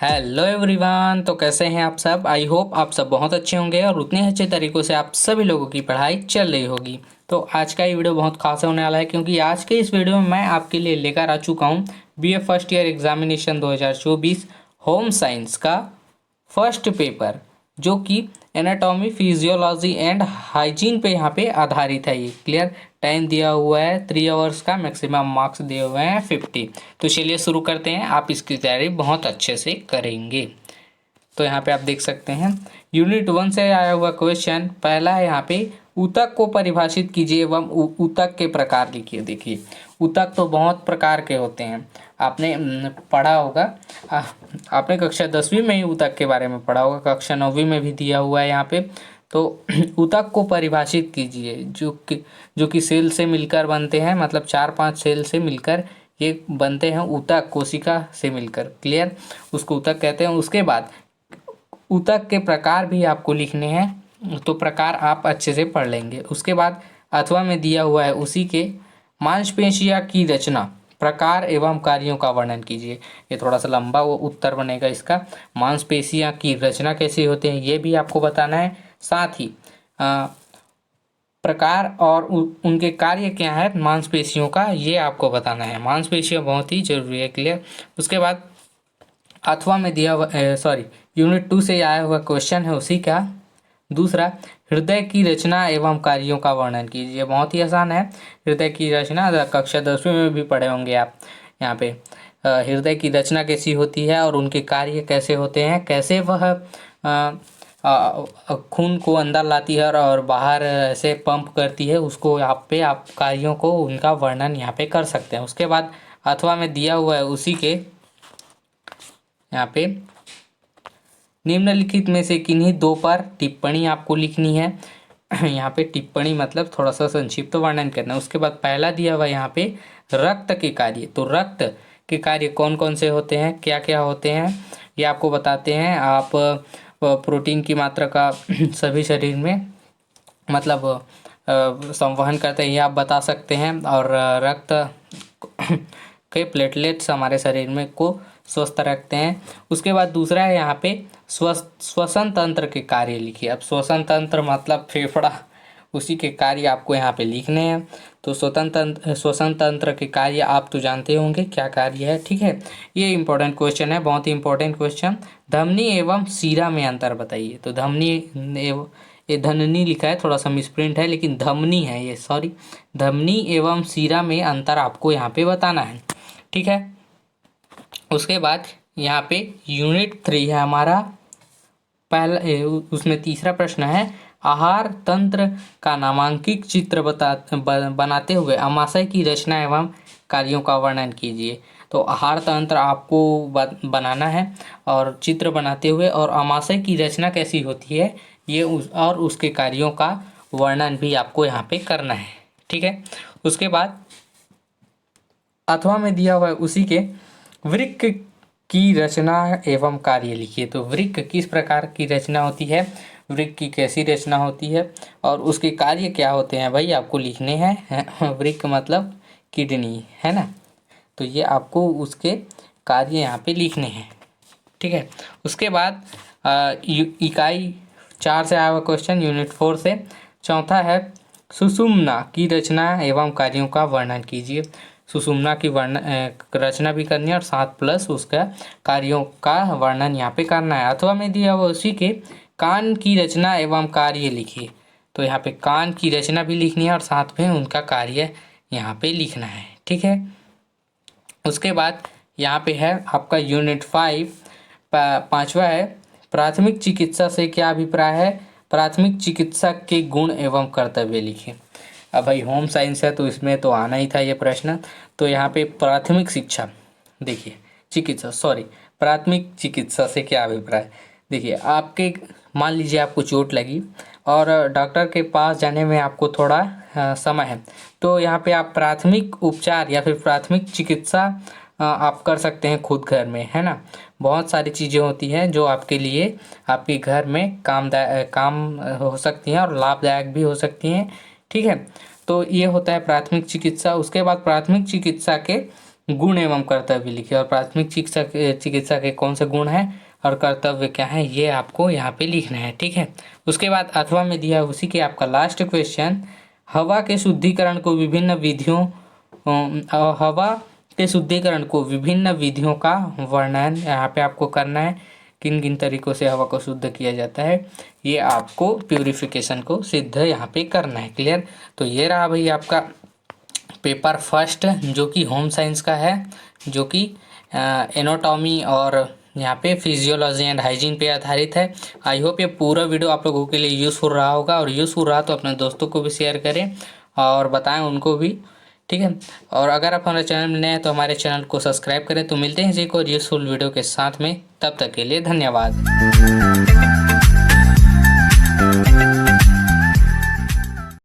Hello everyone. तो कैसे हैं आप सब? आई होप आप सब बहुत अच्छे होंगे और उतने अच्छे तरीक़ों से आप सभी लोगों की पढ़ाई चल रही होगी। तो आज का ये वीडियो बहुत खास होने वाला है क्योंकि आज के इस वीडियो में मैं आपके लिए लेकर आ चुका हूँ BA first year examination 2024 home science का फर्स्ट पेपर, जो कि एनाटॉमी फिजियोलॉजी एंड हाइजीन पे यहाँ पे आधारित है। ये क्लियर टाइम दिया हुआ है 3 आवर्स का, मैक्सिमम मार्क्स दिए हुए हैं 50। तो चलिए शुरू करते हैं, आप इसकी तैयारी बहुत अच्छे से करेंगे। तो यहाँ पे आप देख सकते हैं यूनिट 1 से आया हुआ क्वेश्चन पहला है। यहाँ पे ऊतक को परिभाषित कीजिए एवं ऊतक के प्रकार लिखिए। देखिए ऊतक तो बहुत प्रकार के होते हैं, आपने पढ़ा होगा। आपने कक्षा 10वीं में ही ऊतक के बारे में पढ़ा होगा, कक्षा 9वीं में भी दिया हुआ है यहाँ पे। तो ऊतक को परिभाषित कीजिए, जो कि सेल से मिलकर बनते हैं, मतलब 4-5 सेल से मिलकर ये बनते हैं ऊतक, कोशिका से मिलकर। क्लियर, उसको ऊतक कहते हैं। उसके बाद ऊतक के प्रकार भी आपको लिखने हैं, तो प्रकार आप अच्छे से पढ़ लेंगे। उसके बाद अथवा में दिया हुआ है उसी के मांसपेशियाँ की रचना, प्रकार एवं कार्यों का वर्णन कीजिए। ये थोड़ा सा लंबा वो उत्तर बनेगा इसका। मांसपेशियाँ की रचना कैसे होते हैं ये भी आपको बताना है, साथ ही प्रकार और उनके कार्य क्या है मांसपेशियों का, ये आपको बताना है। मांसपेशियाँ बहुत ही जरूरी है। क्लियर। उसके बाद अथवा में दिया हुआ यूनिट 2 से आया हुआ क्वेश्चन है उसी का दूसरा, हृदय की रचना एवं कार्यों का वर्णन कीजिए। बहुत ही आसान है। हृदय की रचना कक्षा 10वीं में भी पढ़े होंगे आप। यहाँ पे हृदय की रचना कैसी होती है और उनके कार्य कैसे होते हैं, कैसे वह खून को अंदर लाती है और बाहर ऐसे पंप करती है, उसको यहाँ पे आप कार्यों को उनका वर्णन यहाँ पे कर सकते हैं। उसके बाद अथवा में दिया हुआ है उसी के यहाँ पे निम्नलिखित में से किन्हीं दो पर टिप्पणी आपको लिखनी है। यहाँ पे टिप्पणी मतलब थोड़ा सा संक्षिप्त वर्णन करना है। उसके बाद पहला दिया हुआ यहाँ पे रक्त के कार्य। तो रक्त के कार्य कौन कौन से होते हैं, क्या क्या होते हैं, ये आपको बताते हैं। आप प्रोटीन की मात्रा का सभी शरीर में मतलब संवहन करते हैं, ये आप बता सकते हैं। और रक्त के प्लेटलेट्स हमारे शरीर में को स्वस्थ रखते हैं। उसके बाद दूसरा है यहाँ पे श्वसन तंत्र के कार्य लिखिए। अब श्वसन तंत्र मतलब फेफड़ा, उसी के कार्य आपको यहाँ पे लिखने हैं। तो श्वसन तंत्र के कार्य आप तो जानते होंगे क्या कार्य है, ठीक है। ये इंपॉर्टेंट क्वेश्चन है, बहुत ही इंपॉर्टेंट क्वेश्चन। धमनी एवं सीरा में अंतर बताइए। तो धमनी एवं, ये धननी लिखा है, थोड़ा सा मिसप्रिंट है, लेकिन धमनी है ये, सॉरी। धमनी एवं सीरा में अंतर आपको यहाँ पे बताना है, ठीक है। उसके बाद यहाँ पे यूनिट 3 है हमारा पहला, उसमें तीसरा प्रश्न है, आहार तंत्र का नामांकित चित्र बनाते हुए अमाशय की रचना एवं कार्यों का वर्णन कीजिए। तो आहार तंत्र आपको बनाना है और चित्र बनाते हुए, और अमाशय की रचना कैसी होती है ये और उसके कार्यों का वर्णन भी आपको यहाँ पे करना है, ठीक है। उसके बाद अथवा में दिया हुआ है उसी के वृक्क की रचना एवं कार्य लिखिए। तो वृक्क किस प्रकार की रचना होती है, वृक्क की कैसी रचना होती है और उसके कार्य क्या होते हैं, भाई आपको लिखने हैं। वृक्क मतलब किडनी है ना, तो ये आपको उसके कार्य यहाँ पे लिखने हैं, ठीक है। उसके बाद इकाई 4 से आया हुआ क्वेश्चन यूनिट 4 से, चौथा है सुषुम्ना की रचना एवं कार्यों का वर्णन कीजिए। सुषुम्ना की रचना भी करनी है और 7 प्लस उसका कार्यों का वर्णन यहाँ पे करना है। अथवा में दिया हुआ उसी के कान की रचना एवं कार्य लिखिए। तो यहाँ पे कान की रचना भी लिखनी है और साथ में उनका कार्य यहाँ पे लिखना है, ठीक है। उसके बाद यहाँ पे है आपका यूनिट 5 पांचवा है, प्राथमिक चिकित्सा से क्या अभिप्राय है, प्राथमिक चिकित्सक के गुण एवं कर्तव्य लिखिए। अब भाई होम साइंस है तो इसमें तो आना ही था ये प्रश्न। तो यहाँ पे प्राथमिक शिक्षा, देखिए प्राथमिक चिकित्सा से क्या अभिप्राय। देखिए आपके मान लीजिए आपको चोट लगी और डॉक्टर के पास जाने में आपको थोड़ा समय है, तो यहाँ पे आप प्राथमिक उपचार या फिर प्राथमिक चिकित्सा आप कर सकते हैं खुद घर में, है ना। बहुत सारी चीज़ें होती हैं जो आपके लिए आपके घर में काम हो सकती हैं और लाभदायक भी हो सकती हैं, ठीक है। तो ये होता है प्राथमिक चिकित्सा। उसके बाद प्राथमिक चिकित्सा के गुण एवं कर्तव्य लिखिए और प्राथमिक चिकित्सा के कौन से गुण हैं और कर्तव्य क्या है ये आपको यहाँ पे लिखना है। ठीक है, उसके बाद अथवा में दिया उसी के आपका लास्ट क्वेश्चन, हवा के शुद्धिकरण को विभिन्न विधियों हवा के शुद्धिकरण को विभिन्न विधियों का वर्णन यहाँ पे आपको करना है। किन किन तरीकों से हवा को शुद्ध किया जाता है ये आपको प्यूरिफिकेशन को सिद्ध यहाँ पे करना है। क्लियर, तो ये रहा भाई आपका पेपर फर्स्ट जो कि होम साइंस का है, जो कि एनाटॉमी और यहाँ पे फिजियोलॉजी एंड हाइजीन पे आधारित है। आई होप ये पूरा वीडियो आप लोगों के लिए यूज़फुल रहा होगा, और यूज़फुल रहा तो अपने दोस्तों को भी शेयर करें और बताएं उनको भी। ठीक है, और अगर आप हमारे चैनल में नए हैं तो हमारे चैनल को सब्सक्राइब करें। तो मिलते हैं जी को यूज़फुल वीडियो के साथ में, तब तक के लिए धन्यवाद।